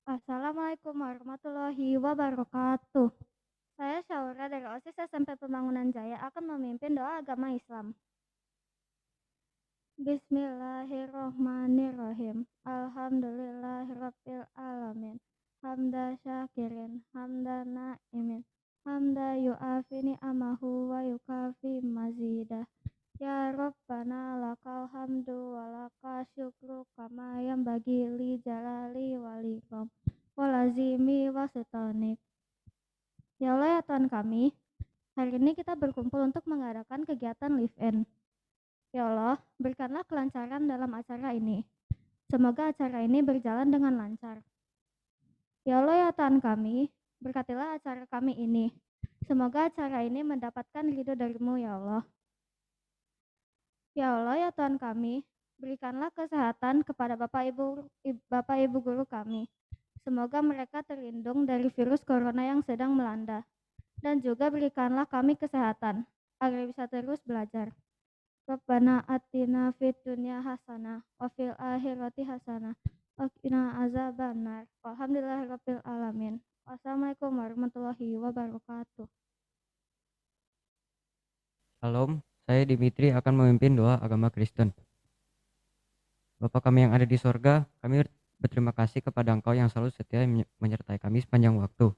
Assalamualaikum warahmatullahi wabarakatuh. Saya Syaura dari OSIS SMP Pembangunan Jaya akan memimpin doa agama Islam. Bismillahirrohmanirrohim. Alhamdulillahirabbil alamin. Hamda syakirin, hamda na'imin, hamda yu'afini amahu wa yukafi mazidah. Ya Rabbana lakal hamdu wa lakal syukru kama yang bagi li jalali walikom walazimi wasitanik. Ya Allah ya Tuhan kami, hari ini kita berkumpul untuk mengadakan kegiatan live-in. Ya Allah, berikanlah kelancaran dalam acara ini. Semoga acara ini berjalan dengan lancar. Ya Allah ya Tuhan kami, berkatilah acara kami ini. Semoga acara ini mendapatkan ridho dari-Mu ya Allah. Ya Allah ya Tuhan kami, berikanlah kesehatan kepada Bapak Ibu guru kami. Semoga mereka terlindung dari virus corona yang sedang melanda. Dan juga berikanlah kami kesehatan, agar bisa terus belajar. Rabbana atina fid dunya hasanah wa fil akhirati hasanah wa qina azabannar. Walhamdulillahirabbil alamin. Wassalamualaikum warahmatullahi wabarakatuh. Shalom, saya Dimitri akan memimpin doa agama Kristen. Bapa kami yang ada di sorga, kami berterima kasih kepada Engkau yang selalu setia menyertai kami sepanjang waktu.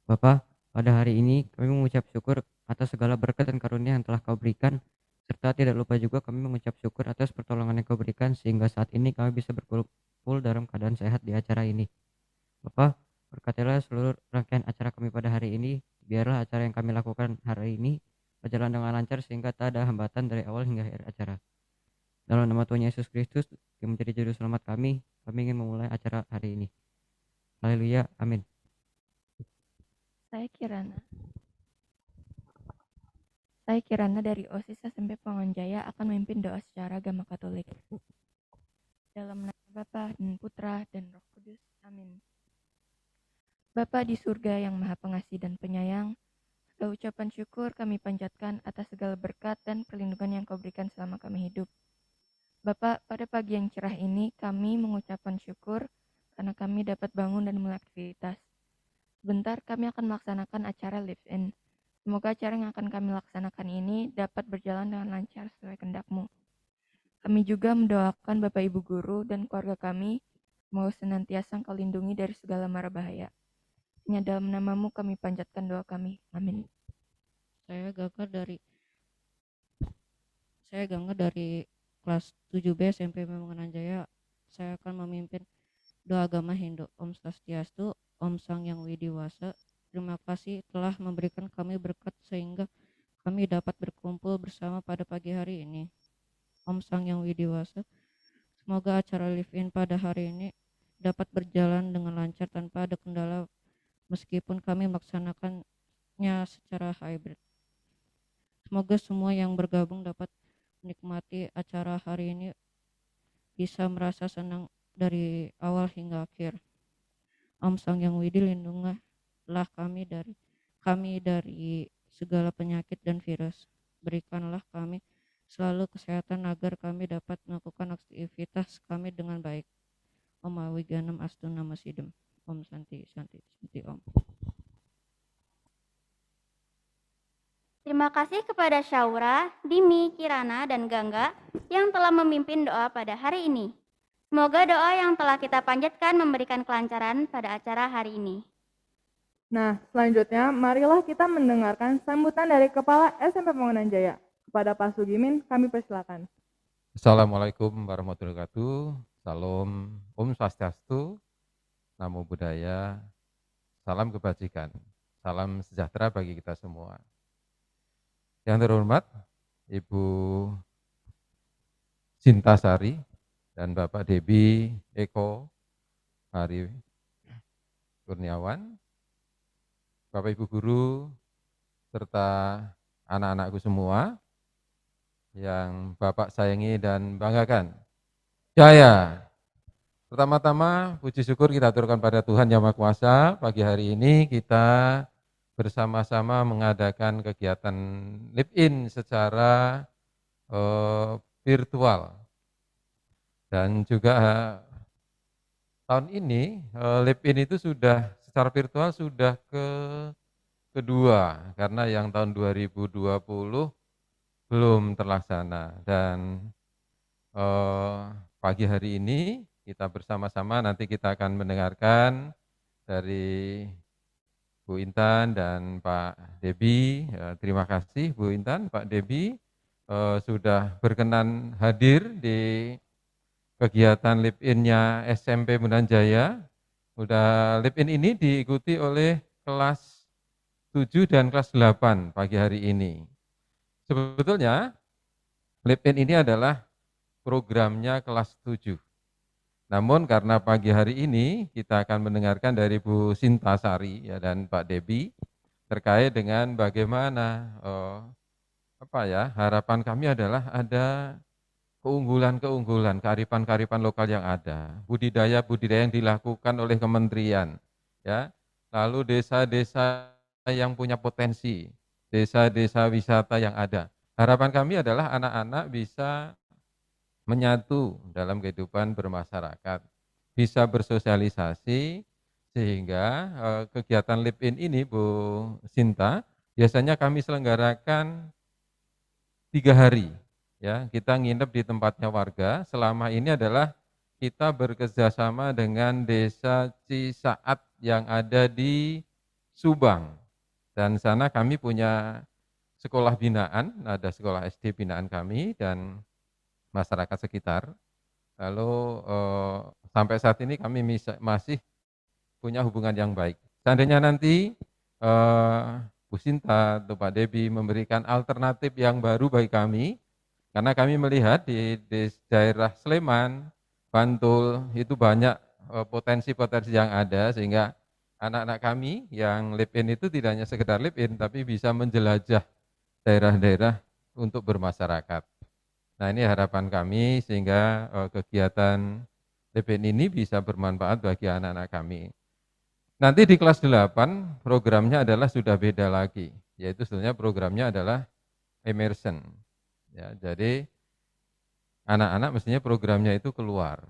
Bapa, pada hari ini kami mengucap syukur atas segala berkat dan karunia yang telah Kau berikan, serta tidak lupa juga kami mengucap syukur atas pertolongan yang Kau berikan sehingga saat ini kami bisa berkumpul dalam keadaan sehat di acara ini. Bapa, berkatilah seluruh rangkaian acara kami pada hari ini, biarlah acara yang kami lakukan hari ini berjalan dengan lancar sehingga tak ada hambatan dari awal hingga akhir acara. Dalam nama Tuhan Yesus Kristus yang menjadi juru selamat kami ingin memulai acara hari ini. Haleluya, amin. Saya Kirana dari OSIS SMP Pembangunan Jaya akan memimpin doa secara agama Katolik. Dalam nama Bapa dan Putra dan Roh Kudus. Amin. Bapa di surga yang Maha Pengasih dan Penyayang, segala ucapan syukur kami panjatkan atas segala berkat dan perlindungan yang Kau berikan selama kami hidup. Bapa, pada pagi yang cerah ini kami mengucapkan syukur karena kami dapat bangun dan mulai aktivitas. Sebentar kami akan melaksanakan acara live-in. Semoga acara yang akan kami laksanakan ini dapat berjalan dengan lancar sesuai kehendak-Mu. Kami juga mendoakan Bapak Ibu Guru dan keluarga kami, semoga senantiasa Engkau lindungi dari segala mara bahaya. Hanya dalam nama-Mu kami panjatkan doa kami. Amin. Saya Gangga dari kelas 7B SMP Pembangunan Jaya. Saya akan memimpin doa agama Hindu. Om Swastiastu, Om Sang Yang Widiwasa. Terima kasih telah memberikan kami berkat sehingga kami dapat berkumpul bersama pada pagi hari ini. Om Sang Yang Widiwasa. Semoga acara live-in pada hari ini dapat berjalan dengan lancar tanpa ada kendala meskipun kami melaksanakannya secara hybrid. Semoga semua yang bergabung dapat menikmati acara hari ini bisa merasa senang dari awal hingga akhir. Om Sang Yang Widi, lindungilah kami dari segala penyakit dan virus. Berikanlah kami selalu kesehatan agar kami dapat melakukan aktivitas kami dengan baik. Om Awiganam Astu Nama Sidem. Om Santi Santi Santi Om. Terima kasih kepada Syaura, Dimi, Kirana, dan Gangga yang telah memimpin doa pada hari ini. Semoga doa yang telah kita panjatkan memberikan kelancaran pada acara hari ini. Nah, selanjutnya marilah kita mendengarkan sambutan dari Kepala SMP Pembangunan Jaya. Kepada Pak Sugimin, kami persilakan. Assalamualaikum warahmatullahi wabarakatuh. Salam, Om Swastiastu, Namo Buddhaya, salam kebajikan, salam sejahtera bagi kita semua. Yang terhormat Ibu Sintasari dan Bapak Debi Eko Hari Kurniawan, Bapak Ibu Guru, serta anak-anakku semua yang Bapak sayangi dan banggakan. Jaya! Pertama-tama puji syukur kita aturkan pada Tuhan Yang Maha Kuasa. Pagi hari ini kita bersama-sama mengadakan kegiatan live-in secara virtual. Dan juga tahun ini LIPIN itu sudah secara virtual sudah kedua, karena yang tahun 2020 belum terlaksana. Dan pagi hari ini kita bersama-sama nanti kita akan mendengarkan dari Bu Intan dan Pak Debi. Terima kasih Bu Intan, Pak Debi sudah berkenan hadir di kegiatan LIPIN-nya SMP Bundaran Jaya. LIPIN ini diikuti oleh kelas 7 dan kelas 8 pagi hari ini. Sebetulnya LIPIN ini adalah programnya kelas 7. Namun karena pagi hari ini kita akan mendengarkan dari Bu Sinta Sari ya, dan Pak Debi terkait dengan bagaimana harapan kami adalah ada keunggulan-keunggulan, kearifan-kearifan lokal yang ada, budidaya-budidaya yang dilakukan oleh kementerian, ya. Lalu desa-desa yang punya potensi, desa-desa wisata yang ada. Harapan kami adalah anak-anak bisa menyatu dalam kehidupan bermasyarakat, bisa bersosialisasi, sehingga kegiatan LIPIN ini, Bu Sinta, biasanya kami selenggarakan 3 hari. Ya, kita nginep di tempatnya warga. Selama ini adalah kita bekerjasama dengan Desa Cisaat yang ada di Subang. Dan sana kami punya sekolah binaan, ada sekolah SD binaan kami dan masyarakat sekitar. Lalu sampai saat ini kami masih punya hubungan yang baik. Seandainya nanti Bu Sinta atau Pak Debi memberikan alternatif yang baru bagi kami, karena kami melihat di daerah Sleman, Bantul itu banyak potensi-potensi yang ada, sehingga anak-anak kami yang LIPIN itu tidak hanya sekedar LIPIN, tapi bisa menjelajah daerah-daerah untuk bermasyarakat. Nah, ini harapan kami sehingga kegiatan LIPIN ini bisa bermanfaat bagi anak-anak kami. Nanti di kelas 8 programnya adalah sudah beda lagi, yaitu sebenarnya programnya adalah immersion. Ya, jadi anak-anak mestinya programnya itu keluar.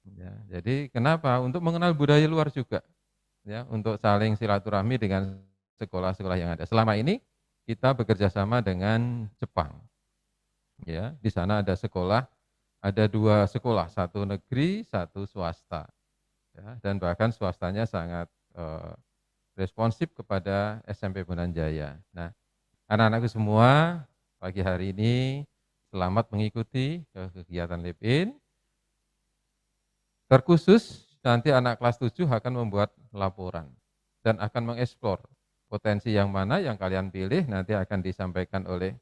Ya, jadi kenapa? Untuk mengenal budaya luar juga, ya, untuk saling silaturahmi dengan sekolah-sekolah yang ada. Selama ini kita bekerja sama dengan Jepang. Ya, di sana ada sekolah, ada 2 sekolah, satu negeri, satu swasta. Ya, dan bahkan swastanya sangat responsif kepada SMP Bundaran Jaya. Nah, anak-anakku semua, pagi hari ini selamat mengikuti kegiatan LIPIN. Terkhusus nanti anak kelas 7 akan membuat laporan dan akan mengeksplor potensi yang mana yang kalian pilih, nanti akan disampaikan oleh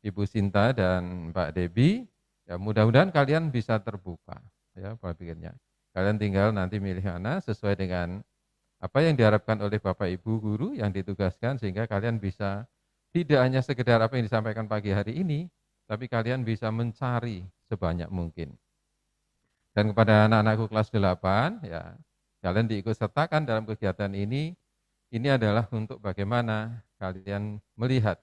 Ibu Sinta dan Pak Debi. Ya, mudah-mudahan kalian bisa terbuka ya pikirnya. Kalian tinggal nanti milih mana sesuai dengan apa yang diharapkan oleh Bapak Ibu guru yang ditugaskan, sehingga kalian bisa tidak hanya sekedar apa yang disampaikan pagi hari ini, tapi kalian bisa mencari sebanyak mungkin. Dan kepada anak-anakku kelas 8, ya, kalian diikut sertakan dalam kegiatan ini adalah untuk bagaimana kalian melihat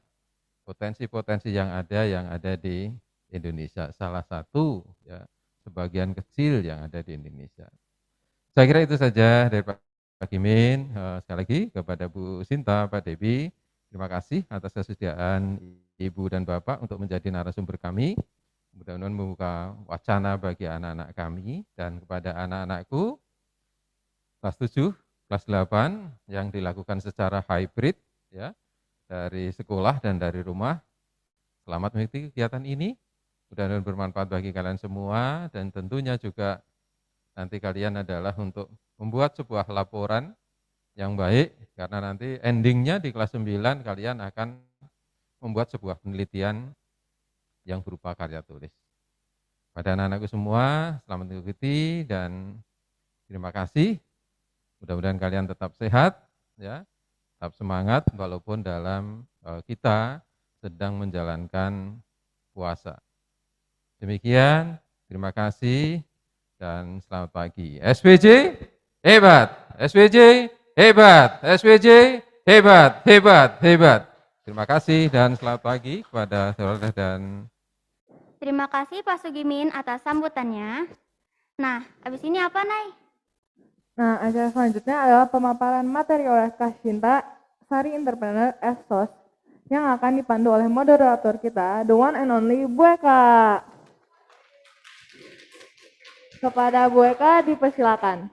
potensi-potensi yang ada di Indonesia. Salah satu, ya, sebagian kecil yang ada di Indonesia. Saya kira itu saja dari Pak Kimin. Sekali lagi kepada Bu Sinta, Pak Debi, terima kasih atas kesediaan Ibu dan Bapak untuk menjadi narasumber kami. Mudah-mudahan membuka wacana bagi anak-anak kami, dan kepada anak-anakku kelas 7, kelas 8 yang dilakukan secara hybrid, ya, dari sekolah dan dari rumah. Selamat mengikuti kegiatan ini. Mudah-mudahan bermanfaat bagi kalian semua, dan tentunya juga nanti kalian adalah untuk membuat sebuah laporan yang baik, karena nanti endingnya di kelas 9 kalian akan membuat sebuah penelitian yang berupa karya tulis. Pada anak-anakku semua, selamat mengikuti dan terima kasih. Mudah-mudahan kalian tetap sehat, ya, tetap semangat walaupun dalam kita sedang menjalankan puasa. Demikian, terima kasih. Dan selamat pagi. SPJ hebat, SPJ hebat, SPJ hebat, hebat, hebat. Terima kasih dan selamat pagi kepada saudara dan Terima kasih Pak Sugimin atas sambutannya. Nah, habis ini apa, Nay? Nah, acara selanjutnya adalah pemaparan materi oleh Kak Shinta, Sari Entrepreneur SOS, yang akan dipandu oleh moderator kita, the one and only Bu Eka. Kepada Bu Eka dipersilakan.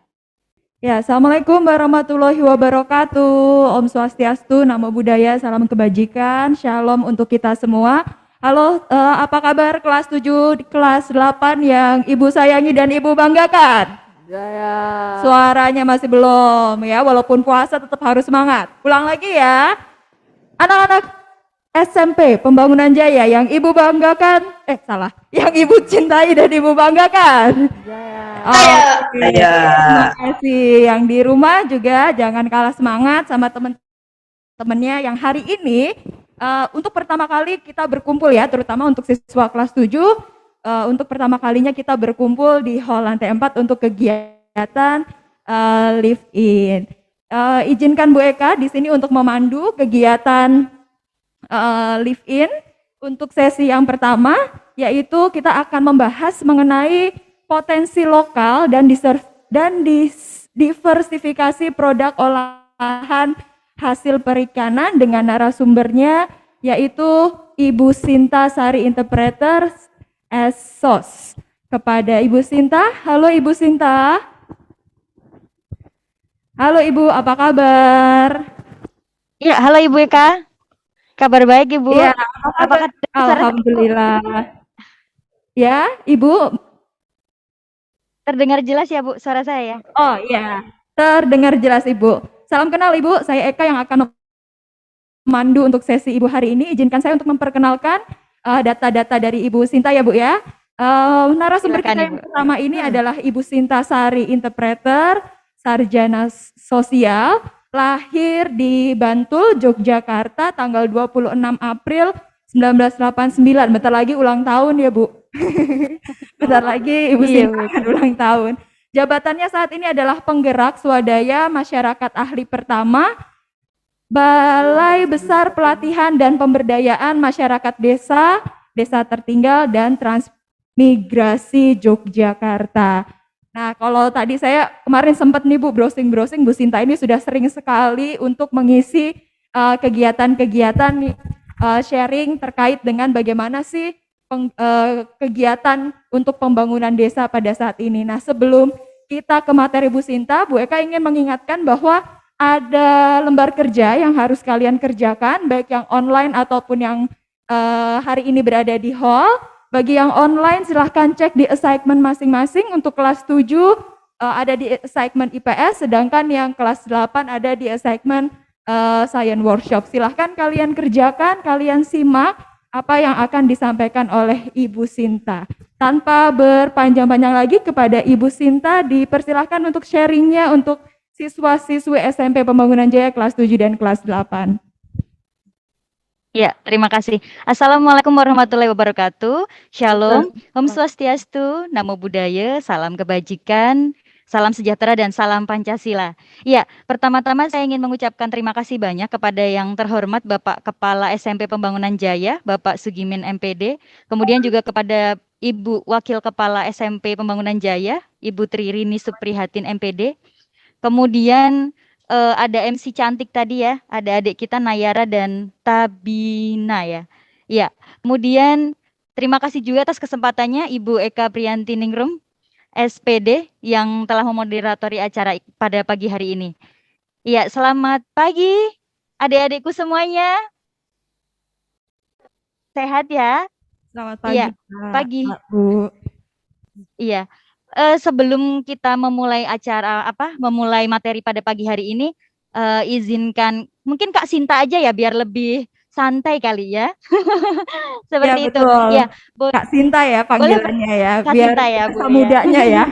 Ya, Assalamualaikum warahmatullahi wabarakatuh. Om Swastiastu, Namo Buddhaya, salam kebajikan, Shalom untuk kita semua. Halo, apa kabar kelas 7, kelas 8 yang Ibu sayangi dan Ibu banggakan? Jaya. Suaranya masih belum ya, walaupun puasa tetap harus semangat. Ulang lagi ya. Anak-anak SMP Pembangunan Jaya yang Ibu banggakan, yang Ibu cintai dan Ibu banggakan. Oke, terima kasih. Yang di rumah juga jangan kalah semangat sama teman-temannya yang hari ini untuk pertama kali kita berkumpul ya, terutama untuk siswa kelas 7, untuk pertama kalinya kita berkumpul di hall lantai 4 untuk kegiatan live in. Izinkan Bu Eka di sini untuk memandu kegiatan live in untuk sesi yang pertama, yaitu kita akan membahas mengenai potensi lokal dan diversifikasi produk olahan hasil perikanan dengan narasumbernya yaitu Ibu Sinta Sari Interpreter SOS. Kepada Ibu Sinta, halo Ibu Sinta. Halo Ibu, apa kabar? Ya, halo Ibu Eka. Kabar baik Ibu. Ya, apakah Alhamdulillah. Ya, Ibu. Terdengar jelas ya Bu suara saya ya? Oh iya, terdengar jelas Ibu. Salam kenal Ibu, saya Eka yang akan memandu untuk sesi Ibu hari ini. Izinkan saya untuk memperkenalkan data-data dari Ibu Sinta ya Bu ya. Narasumber kita yang pertama ini adalah Ibu Sinta Sari Interpreter, sarjana sosial, lahir di Bantul, Yogyakarta, tanggal 26 April 1989. Bentar lagi ulang tahun ya Bu. Bentar lagi Ibu Sinta akan ulang tahun. Jabatannya saat ini adalah penggerak swadaya masyarakat ahli pertama Balai Besar Pelatihan dan Pemberdayaan Masyarakat Desa, Desa Tertinggal dan Transmigrasi Yogyakarta. Nah, kalau tadi saya kemarin sempat nih Bu browsing-browsing, Bu Sinta ini sudah sering sekali untuk mengisi kegiatan-kegiatan sharing terkait dengan bagaimana sih kegiatan untuk pembangunan desa pada saat ini. Nah, sebelum kita ke materi Bu Sinta, Bu Eka ingin mengingatkan bahwa ada lembar kerja yang harus kalian kerjakan, baik yang online ataupun yang hari ini berada di hall. Bagi yang online silahkan cek di assignment masing-masing. Untuk kelas 7 ada di assignment IPS, sedangkan yang kelas 8 ada di assignment Science Workshop. Silahkan kalian kerjakan, kalian simak apa yang akan disampaikan oleh Ibu Sinta. Tanpa berpanjang-panjang lagi, kepada Ibu Sinta dipersilahkan untuk sharingnya untuk siswa-siswi SMP Pembangunan Jaya kelas 7 dan kelas 8. Ya, terima kasih. Assalamualaikum warahmatullahi wabarakatuh. Shalom, Om Swastiastu, Namo Buddhaya, salam kebajikan, salam sejahtera dan salam Pancasila. Ya, pertama-tama saya ingin mengucapkan terima kasih banyak kepada yang terhormat Bapak Kepala SMP Pembangunan Jaya, Bapak Sugimin MPD, kemudian juga kepada Ibu Wakil Kepala SMP Pembangunan Jaya, Ibu Tririni Suprihatin MPD, kemudian ada MC cantik tadi ya, ada adik kita Nayara dan Tabina ya. Ya, kemudian terima kasih juga atas kesempatannya Ibu Eka Priyanti Ningrum, SPD yang telah memoderatori acara pada pagi hari ini. Iya, selamat pagi adik-adikku semuanya. Sehat ya? Selamat pagi. Iya, pagi. Bu. Iya. Sebelum kita memulai acara memulai materi pada pagi hari ini, izinkan mungkin Kak Sinta aja ya biar lebih santai kali ya. Seperti ya, itu. Betul. Ya, Kak Sinta ya panggilannya ya, Kak biar Sinta ya, Bu, mudanya ya.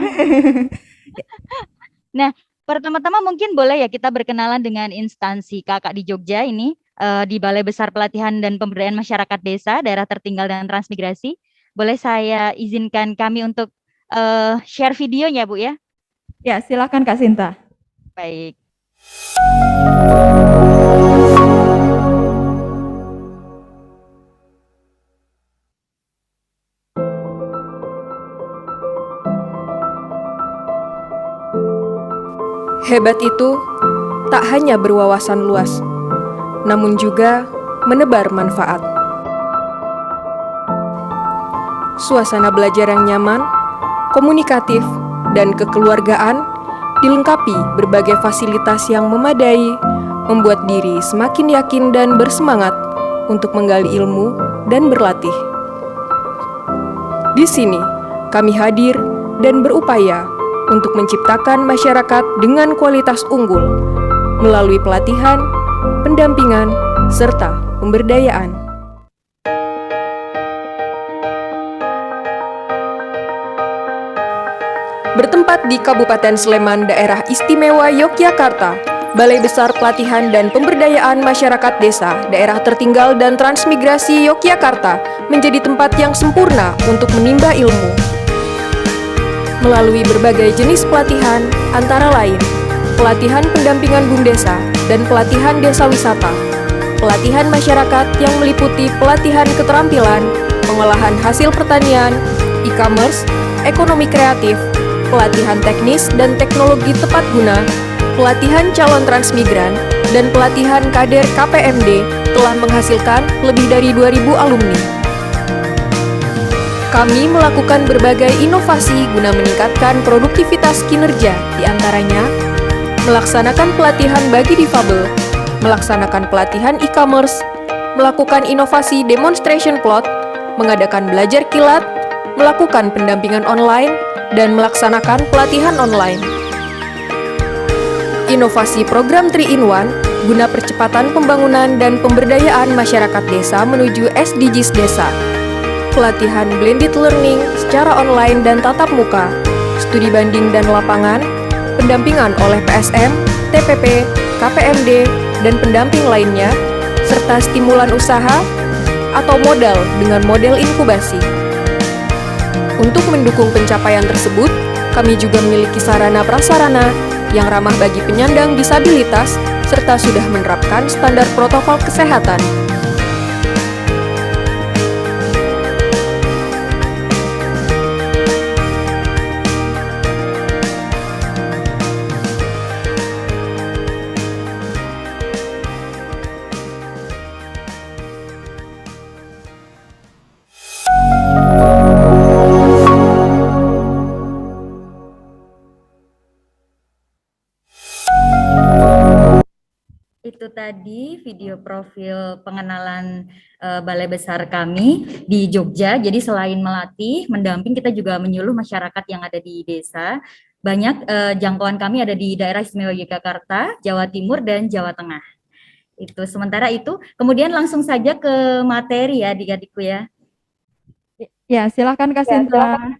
Nah, pertama-tama mungkin boleh ya kita berkenalan dengan instansi Kakak di Jogja ini, di Balai Besar Pelatihan dan Pemberdayaan Masyarakat Desa, Daerah Tertinggal dan Transmigrasi. Boleh saya izinkan kami untuk share videonya Bu ya? Ya, silakan Kak Sinta. Baik. Hebat itu tak hanya berwawasan luas, namun juga menebar manfaat. Suasana belajar yang nyaman, komunikatif, dan kekeluargaan dilengkapi berbagai fasilitas yang memadai, membuat diri semakin yakin dan bersemangat untuk menggali ilmu dan berlatih. Di sini, kami hadir dan berupaya untuk menciptakan masyarakat dengan kualitas unggul melalui pelatihan, pendampingan, serta pemberdayaan. Bertempat di Kabupaten Sleman, Daerah Istimewa Yogyakarta, Balai Besar Pelatihan dan Pemberdayaan Masyarakat Desa, Daerah Tertinggal dan Transmigrasi Yogyakarta menjadi tempat yang sempurna untuk menimba ilmu. Melalui berbagai jenis pelatihan, antara lain pelatihan pendampingan BUMDesa dan pelatihan desa wisata, pelatihan masyarakat yang meliputi pelatihan keterampilan, pengolahan hasil pertanian, e-commerce, ekonomi kreatif, pelatihan teknis dan teknologi tepat guna, pelatihan calon transmigran, dan pelatihan kader KPMD telah menghasilkan lebih dari 2.000 alumni. Kami melakukan berbagai inovasi guna meningkatkan produktivitas kinerja, diantaranya melaksanakan pelatihan bagi difabel, melaksanakan pelatihan e-commerce, melakukan inovasi demonstration plot, mengadakan belajar kilat, melakukan pendampingan online, dan melaksanakan pelatihan online. Inovasi program 3-in-1 guna percepatan pembangunan dan pemberdayaan masyarakat desa menuju SDGs desa. Pelatihan blended learning secara online dan tatap muka, studi banding dan lapangan, pendampingan oleh PSM, TPP, KPMD, dan pendamping lainnya, serta stimulan usaha atau modal dengan model inkubasi. Untuk mendukung pencapaian tersebut, kami juga memiliki sarana prasarana yang ramah bagi penyandang disabilitas serta sudah menerapkan standar protokol kesehatan. Itu tadi video profil pengenalan Balai Besar kami di Jogja. Jadi selain melatih, mendamping, kita juga menyuluh masyarakat yang ada di desa. Banyak jangkauan kami ada di daerah istimewa Yogyakarta, Jawa Timur, dan Jawa Tengah. Itu sementara itu, kemudian langsung saja ke materi ya adik-adikku ya. Ya, silakan Kak Sinta.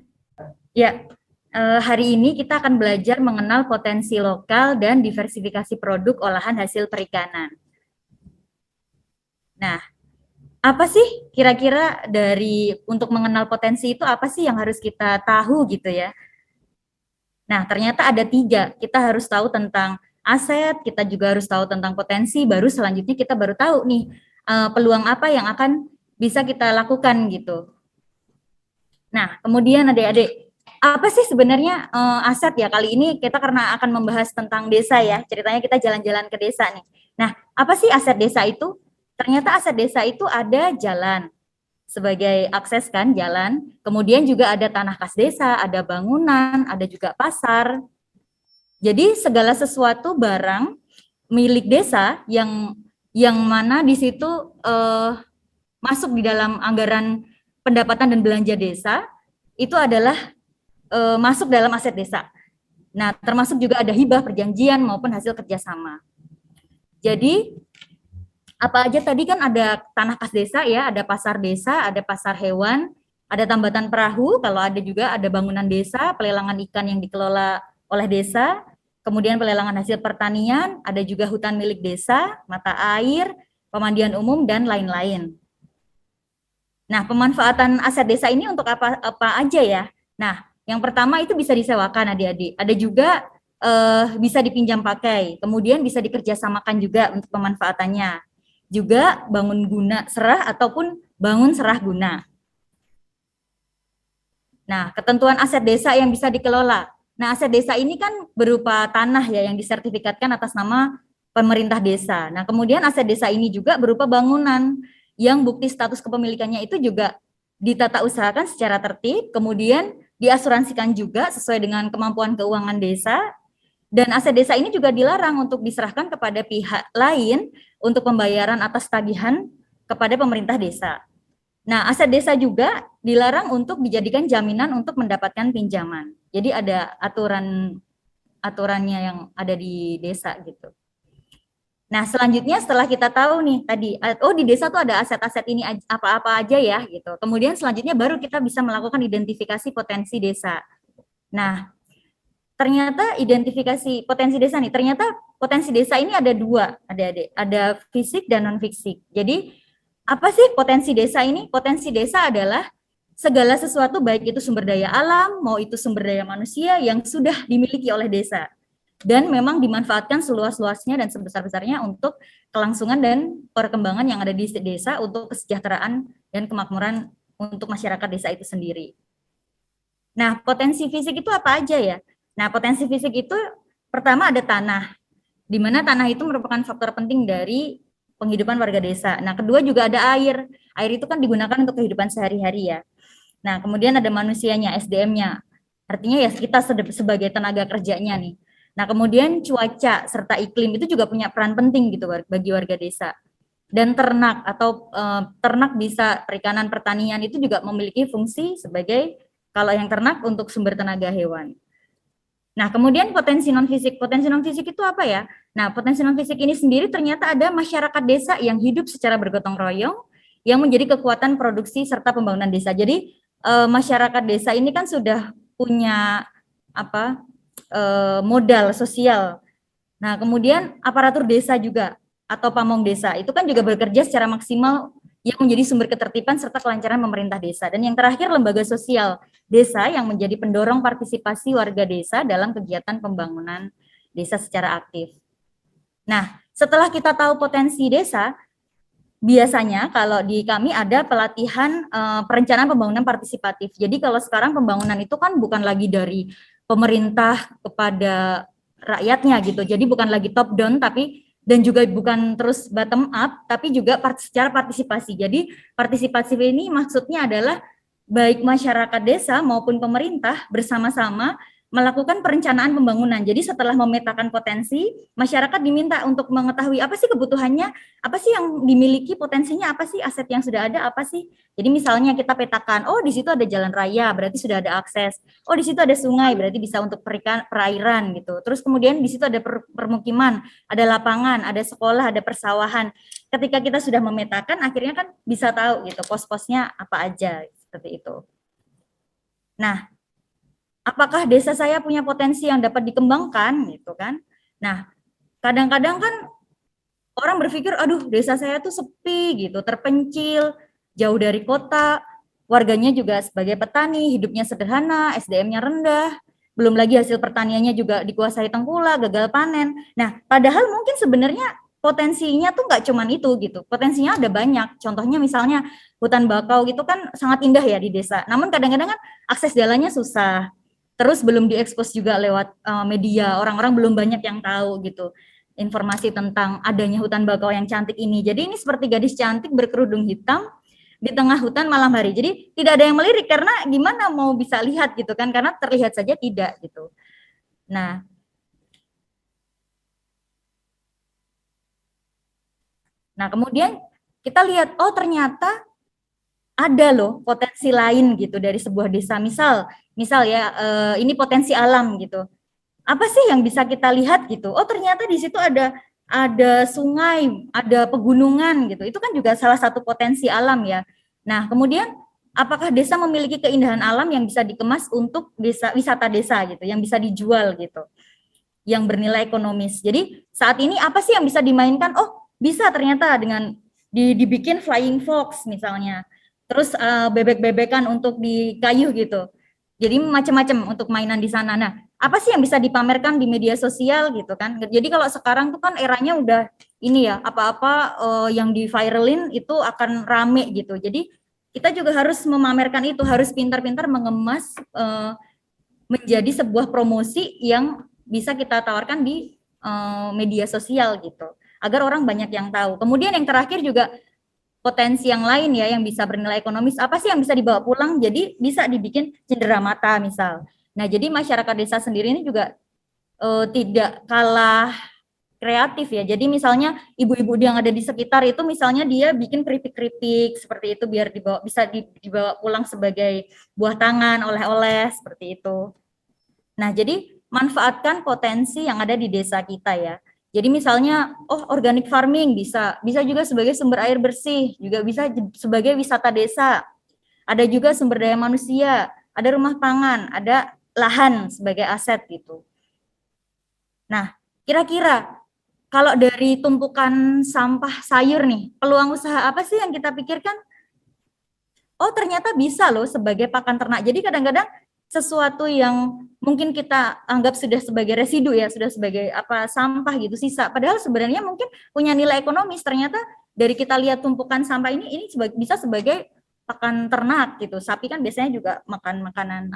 Ya, hari ini kita akan belajar mengenal potensi lokal dan diversifikasi produk olahan hasil perikanan. Nah, apa sih kira-kira untuk mengenal potensi itu apa sih yang harus kita tahu gitu ya? Nah, ternyata ada 3. Kita harus tahu tentang aset, kita juga harus tahu tentang potensi, baru selanjutnya kita baru tahu nih peluang apa yang akan bisa kita lakukan gitu. Nah, kemudian adik-adik, apa sih sebenarnya aset ya? Kali ini kita karena akan membahas tentang desa ya, ceritanya kita jalan-jalan ke desa nih. Nah, apa sih aset desa itu? Ternyata aset desa itu ada jalan, sebagai akses kan jalan, kemudian juga ada tanah kas desa, ada bangunan, ada juga pasar. Jadi segala sesuatu barang milik desa yang mana di situ masuk di dalam anggaran pendapatan dan belanja desa, itu adalah masuk dalam aset desa. Nah, termasuk juga ada hibah, perjanjian, maupun hasil kerjasama. Jadi, apa aja tadi kan ada tanah kas desa ya, ada pasar desa, ada pasar hewan, ada tambatan perahu, kalau ada juga ada bangunan desa, pelelangan ikan yang dikelola oleh desa, kemudian pelelangan hasil pertanian, ada juga hutan milik desa, mata air, pemandian umum, dan lain-lain. Nah, pemanfaatan aset desa ini untuk apa aja ya? Nah, yang pertama itu bisa disewakan adik-adik. Ada juga bisa dipinjam pakai. Kemudian bisa dikerjasamakan juga untuk pemanfaatannya. Juga bangun guna serah ataupun bangun serah guna. Nah, ketentuan aset desa yang bisa dikelola. Nah, aset desa ini kan berupa tanah ya yang disertifikatkan atas nama pemerintah desa. Nah, kemudian aset desa ini juga berupa bangunan yang bukti status kepemilikannya itu juga ditata usahakan secara tertib, kemudian diasuransikan juga sesuai dengan kemampuan keuangan desa, dan aset desa ini juga dilarang untuk diserahkan kepada pihak lain untuk pembayaran atas tagihan kepada pemerintah desa. Nah, aset desa juga dilarang untuk dijadikan jaminan untuk mendapatkan pinjaman. Jadi ada aturannya yang ada di desa gitu. Nah, selanjutnya setelah kita tahu nih tadi, oh di desa tuh ada aset-aset ini apa-apa aja ya gitu. Kemudian selanjutnya baru kita bisa melakukan identifikasi potensi desa. Nah, ternyata identifikasi potensi desa nih, ternyata potensi desa ini ada dua, ada fisik dan non fisik. Jadi apa sih potensi desa ini? Potensi desa adalah segala sesuatu baik itu sumber daya alam, mau itu sumber daya manusia yang sudah dimiliki oleh desa dan memang dimanfaatkan seluas-luasnya dan sebesar-besarnya untuk kelangsungan dan perkembangan yang ada di desa untuk kesejahteraan dan kemakmuran untuk masyarakat desa itu sendiri. Nah, potensi fisik itu apa aja ya? Nah, potensi fisik itu pertama ada tanah, di mana tanah itu merupakan faktor penting dari penghidupan warga desa. Nah, kedua juga ada air. Air itu kan digunakan untuk kehidupan sehari-hari ya. Nah, kemudian ada manusianya, SDM-nya. Artinya ya kita sebagai tenaga kerjanya nih. Nah, kemudian cuaca serta iklim itu juga punya peran penting gitu bagi warga desa. Dan ternak atau ternak bisa perikanan pertanian itu juga memiliki fungsi sebagai kalau yang ternak untuk sumber tenaga hewan. Nah, kemudian potensi non fisik itu apa ya? Nah, potensi non fisik ini sendiri ternyata ada masyarakat desa yang hidup secara bergotong royong yang menjadi kekuatan produksi serta pembangunan desa. Jadi masyarakat desa ini kan sudah punya modal sosial. Nah, kemudian aparatur desa juga atau pamong desa itu kan juga bekerja secara maksimal yang menjadi sumber ketertiban serta kelancaran pemerintah desa. Dan yang terakhir lembaga sosial desa yang menjadi pendorong partisipasi warga desa dalam kegiatan pembangunan desa secara aktif. Nah, setelah kita tahu potensi desa, biasanya kalau di kami ada pelatihan perencanaan pembangunan partisipatif. Jadi kalau sekarang pembangunan itu kan bukan lagi dari pemerintah kepada rakyatnya gitu. Jadi bukan lagi top down dan juga bukan terus bottom up, tapi juga secara partisipasi. Jadi partisipasi ini maksudnya adalah baik masyarakat desa maupun pemerintah bersama-sama melakukan perencanaan pembangunan. Jadi setelah memetakan potensi, masyarakat diminta untuk mengetahui apa sih kebutuhannya, apa sih yang dimiliki potensinya, apa sih aset yang sudah ada, apa sih. Jadi misalnya kita petakan, oh di situ ada jalan raya, berarti sudah ada akses. Oh di situ ada sungai, berarti bisa untuk perairan gitu. Terus kemudian di situ ada permukiman, ada lapangan, ada sekolah, ada persawahan. Ketika kita sudah memetakan, akhirnya kan bisa tahu gitu pos-posnya apa aja seperti itu. Nah, apakah desa saya punya potensi yang dapat dikembangkan gitu kan? Nah, kadang-kadang kan orang berpikir, aduh desa saya tuh sepi gitu, terpencil, jauh dari kota, warganya juga sebagai petani, hidupnya sederhana, SDM-nya rendah, belum lagi hasil pertaniannya juga dikuasai tengkulak, gagal panen. Nah, padahal mungkin sebenarnya potensinya tuh nggak cuman itu gitu, potensinya ada banyak. Contohnya misalnya hutan bakau gitu kan sangat indah ya di desa, namun kadang-kadang kan akses jalannya susah. Terus belum diekspos juga lewat media, orang-orang belum banyak yang tahu gitu informasi tentang adanya hutan bakau yang cantik ini. Jadi ini seperti gadis cantik berkerudung hitam di tengah hutan malam hari. Jadi tidak ada yang melirik karena gimana mau bisa lihat gitu kan, karena terlihat saja tidak gitu. Nah, kemudian kita lihat, oh ternyata ada loh potensi lain gitu dari sebuah desa. Misal ya ini potensi alam gitu. Apa sih yang bisa kita lihat gitu? Oh ternyata di situ ada sungai, ada pegunungan gitu. Itu kan juga salah satu potensi alam ya. Nah kemudian apakah desa memiliki keindahan alam yang bisa dikemas untuk wisata desa gitu, yang bisa dijual gitu, yang bernilai ekonomis. Jadi saat ini apa sih yang bisa dimainkan? Oh bisa ternyata dengan dibikin flying fox misalnya. Terus bebek-bebekan untuk di kayu gitu. Jadi macam-macam untuk mainan di sana. Nah, apa sih yang bisa dipamerkan di media sosial gitu kan? Jadi kalau sekarang tuh kan eranya udah ini ya, apa-apa yang di-viralin itu akan rame gitu. Jadi kita juga harus memamerkan itu, harus pintar-pintar mengemas menjadi sebuah promosi yang bisa kita tawarkan di media sosial gitu, agar orang banyak yang tahu. Kemudian yang terakhir juga potensi yang lain ya, yang bisa bernilai ekonomis, apa sih yang bisa dibawa pulang, jadi bisa dibikin cenderamata misal. Nah, jadi masyarakat desa sendiri ini juga tidak kalah kreatif ya. Jadi misalnya ibu-ibu yang ada di sekitar itu misalnya dia bikin keripik-keripik seperti itu biar bisa dibawa pulang sebagai buah tangan, oleh-oleh seperti itu. Nah, jadi manfaatkan potensi yang ada di desa kita ya. Jadi misalnya, organic farming bisa juga sebagai sumber air bersih, juga bisa sebagai wisata desa. Ada juga sumber daya manusia, ada rumah pangan, ada lahan sebagai aset gitu. Nah, kira-kira kalau dari tumpukan sampah sayur nih, peluang usaha apa sih yang kita pikirkan? Oh, ternyata bisa loh sebagai pakan ternak. Jadi kadang-kadang sesuatu yang mungkin kita anggap sudah sebagai residu ya, sudah sebagai sampah gitu, sisa. Padahal sebenarnya mungkin punya nilai ekonomis. Ternyata dari kita lihat tumpukan sampah ini bisa sebagai pakan ternak gitu. Sapi kan biasanya juga makan makanan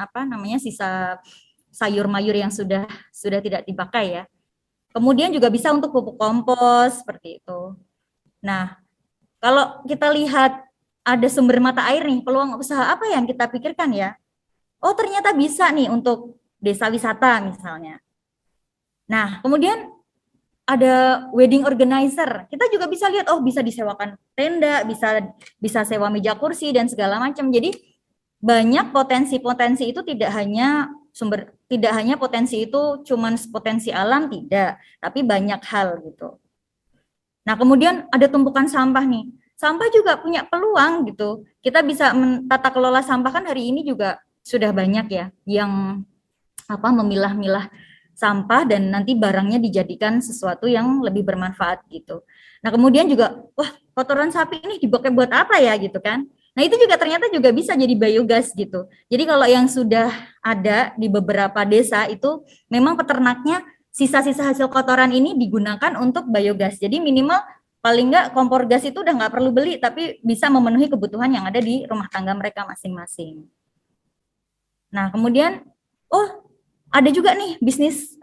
sisa sayur mayur yang sudah tidak dipakai ya. Kemudian juga bisa untuk pupuk kompos seperti itu. Nah, kalau kita lihat ada sumber mata air nih, peluang usaha apa yang kita pikirkan ya? Oh, ternyata bisa nih untuk desa wisata misalnya. Nah, kemudian ada wedding organizer. Kita juga bisa lihat, bisa disewakan tenda, bisa sewa meja kursi dan segala macam. Jadi banyak potensi-potensi itu tidak hanya potensi itu cuman potensi alam, tidak, tapi banyak hal gitu. Nah, kemudian ada tumpukan sampah nih. Sampah juga punya peluang gitu. Kita bisa tata kelola sampah kan hari ini juga sudah banyak ya yang memilah-milah sampah dan nanti barangnya dijadikan sesuatu yang lebih bermanfaat gitu. Nah, kemudian juga kotoran sapi ini dipakai buat apa ya gitu kan. Nah, itu juga ternyata juga bisa jadi biogas gitu. Jadi kalau yang sudah ada di beberapa desa itu memang peternaknya sisa-sisa hasil kotoran ini digunakan untuk biogas. Jadi minimal paling nggak kompor gas itu udah nggak perlu beli, tapi bisa memenuhi kebutuhan yang ada di rumah tangga mereka masing-masing. Nah, kemudian ada juga nih bisnis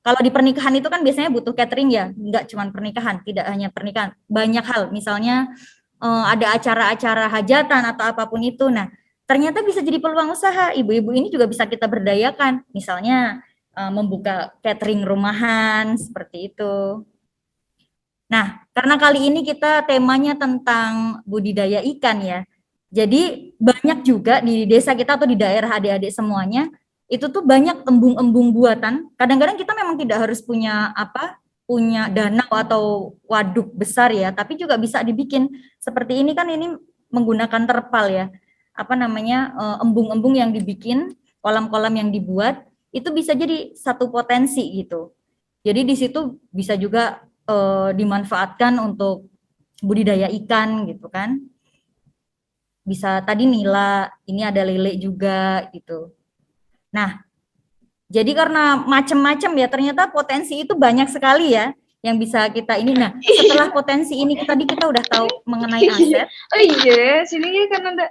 kalau di pernikahan itu kan biasanya butuh catering ya, nggak cuma pernikahan, tidak hanya pernikahan, banyak hal. Misalnya ada acara-acara hajatan atau apapun itu. Nah, ternyata bisa jadi peluang usaha. Ibu-ibu ini juga bisa kita berdayakan. Misalnya membuka catering rumahan seperti itu. Nah, karena kali ini kita temanya tentang budidaya ikan ya. Jadi banyak juga di desa kita atau di daerah adik-adik semuanya, itu tuh banyak embung-embung buatan. Kadang-kadang kita memang tidak harus punya danau atau waduk besar ya, tapi juga bisa dibikin seperti ini kan, ini menggunakan terpal ya. Embung-embung yang dibikin, kolam-kolam yang dibuat, itu bisa jadi satu potensi gitu. Jadi di situ bisa juga dimanfaatkan untuk budidaya ikan gitu kan. Bisa tadi nila, ini ada lele juga gitu. Nah, jadi karena macam-macam ya, ternyata potensi itu banyak sekali ya yang bisa kita ini. Nah, setelah potensi ini tadi kita udah tahu mengenai aset. Oh iya, sini kan ada.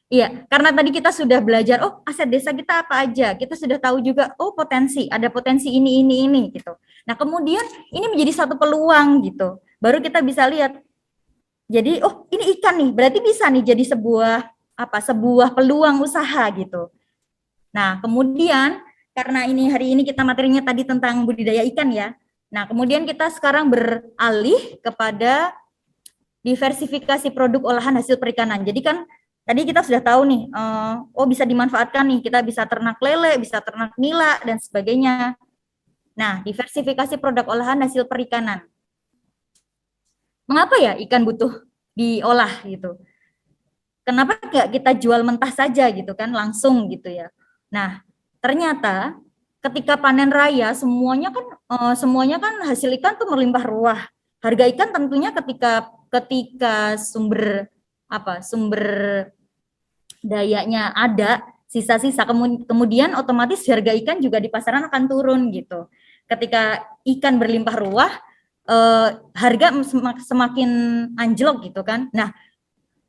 Iya, karena tadi kita sudah belajar, aset desa kita apa aja. Kita sudah tahu juga, potensi, ada potensi ini gitu. Nah, kemudian ini menjadi satu peluang gitu. Baru kita bisa lihat. Jadi, ini ikan nih, berarti bisa nih jadi sebuah peluang usaha gitu. Nah, kemudian karena hari ini kita materinya tadi tentang budidaya ikan ya. Nah, kemudian kita sekarang beralih kepada diversifikasi produk olahan hasil perikanan. Jadi kan tadi kita sudah tahu nih, bisa dimanfaatkan nih, kita bisa ternak lele, bisa ternak nila dan sebagainya. Nah, diversifikasi produk olahan hasil perikanan. Mengapa ya ikan butuh diolah gitu? Kenapa nggak kita jual mentah saja gitu kan, langsung gitu ya? Nah, ternyata ketika panen raya semuanya kan hasil ikan tuh melimpah ruah. Harga ikan tentunya ketika sumber dayanya ada, sisa-sisa, kemudian otomatis harga ikan juga di pasaran akan turun gitu. Ketika ikan berlimpah ruah, harga semakin anjlok gitu kan. Nah,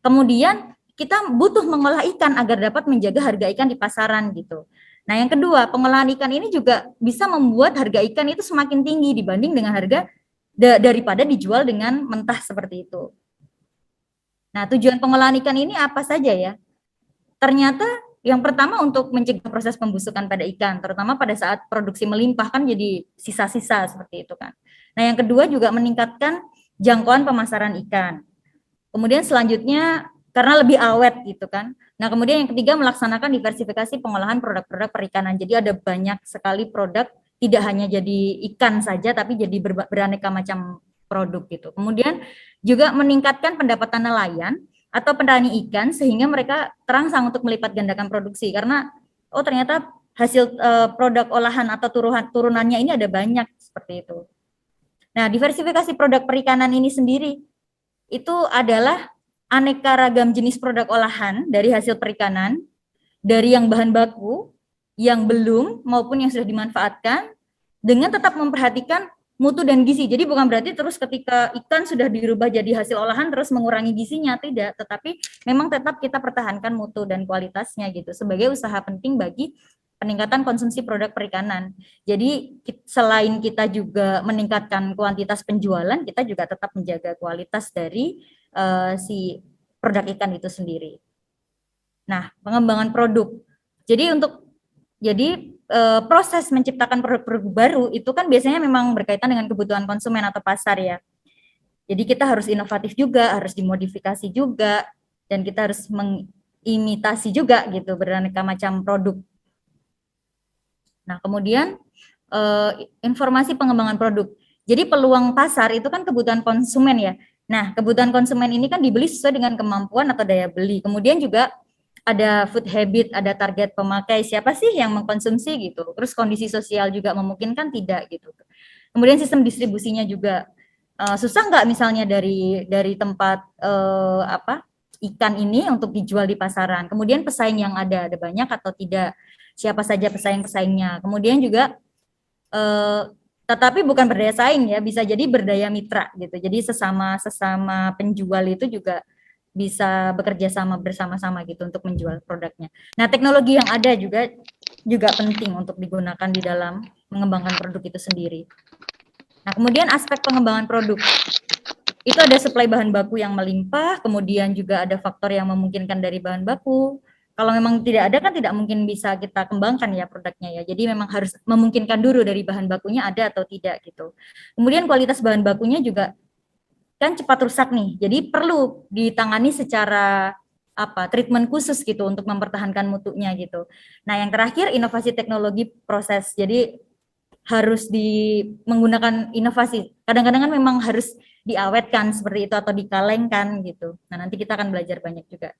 kemudian kita butuh mengolah ikan agar dapat menjaga harga ikan di pasaran gitu. Nah, yang kedua, pengolahan ikan ini juga bisa membuat harga ikan itu semakin tinggi dibanding dengan harga daripada dijual dengan mentah seperti itu. Nah, tujuan pengolahan ikan ini apa saja ya? Ternyata yang pertama untuk mencegah proses pembusukan pada ikan, terutama pada saat produksi melimpah kan jadi sisa-sisa seperti itu kan. Nah, yang kedua juga meningkatkan jangkauan pemasaran ikan. Kemudian selanjutnya karena lebih awet gitu kan. Nah, kemudian yang ketiga melaksanakan diversifikasi pengolahan produk-produk perikanan. Jadi ada banyak sekali produk, tidak hanya jadi ikan saja tapi jadi beraneka macam produk gitu. Kemudian juga meningkatkan pendapatan nelayan atau petani ikan sehingga mereka terangsang untuk melipat gandakan produksi karena oh ternyata hasil produk olahan atau turunannya ini ada banyak seperti itu. Nah, diversifikasi produk perikanan ini sendiri itu adalah aneka ragam jenis produk olahan dari hasil perikanan, dari yang bahan baku, yang belum maupun yang sudah dimanfaatkan, dengan tetap memperhatikan mutu dan gizi. Jadi bukan berarti terus ketika ikan sudah dirubah jadi hasil olahan terus mengurangi gizinya, tidak. Tetapi memang tetap kita pertahankan mutu dan kualitasnya gitu sebagai usaha penting bagi peningkatan konsumsi produk perikanan. Jadi selain kita juga meningkatkan kuantitas penjualan, kita juga tetap menjaga kualitas dari si produk ikan itu sendiri. Nah, pengembangan produk. Jadi proses menciptakan produk-produk baru itu kan biasanya memang berkaitan dengan kebutuhan konsumen atau pasar ya. Jadi kita harus inovatif juga, harus dimodifikasi juga, dan kita harus mengimitasi juga gitu beraneka macam produk. Nah, kemudian informasi pengembangan produk. Jadi peluang pasar itu kan kebutuhan konsumen ya. Nah, kebutuhan konsumen ini kan dibeli sesuai dengan kemampuan atau daya beli. Kemudian juga ada food habit, ada target pemakai, siapa sih yang mengkonsumsi gitu. Terus kondisi sosial juga memungkinkan tidak gitu. Kemudian sistem distribusinya juga susah nggak misalnya dari tempat ikan ini untuk dijual di pasaran. Kemudian pesaing yang ada banyak atau tidak, siapa saja pesaing-pesaingnya. Kemudian juga tetapi bukan berdaya saing ya, bisa jadi berdaya mitra gitu. Jadi sesama penjual itu juga bisa bekerja sama bersama-sama gitu untuk menjual produknya. Nah, teknologi yang ada juga penting untuk digunakan di dalam mengembangkan produk itu sendiri. Nah, kemudian aspek pengembangan produk. Itu ada suplai bahan baku yang melimpah, kemudian juga ada faktor yang memungkinkan dari bahan baku. Kalau memang tidak ada kan tidak mungkin bisa kita kembangkan ya produknya ya. Jadi memang harus memungkinkan dulu dari bahan bakunya ada atau tidak gitu. Kemudian kualitas bahan bakunya juga kan cepat rusak nih. Jadi perlu ditangani secara treatment khusus gitu untuk mempertahankan mutunya gitu. Nah, yang terakhir inovasi teknologi proses. Jadi harus menggunakan inovasi. Kadang-kadang kan memang harus diawetkan seperti itu atau dikalengkan gitu. Nah, nanti kita akan belajar banyak juga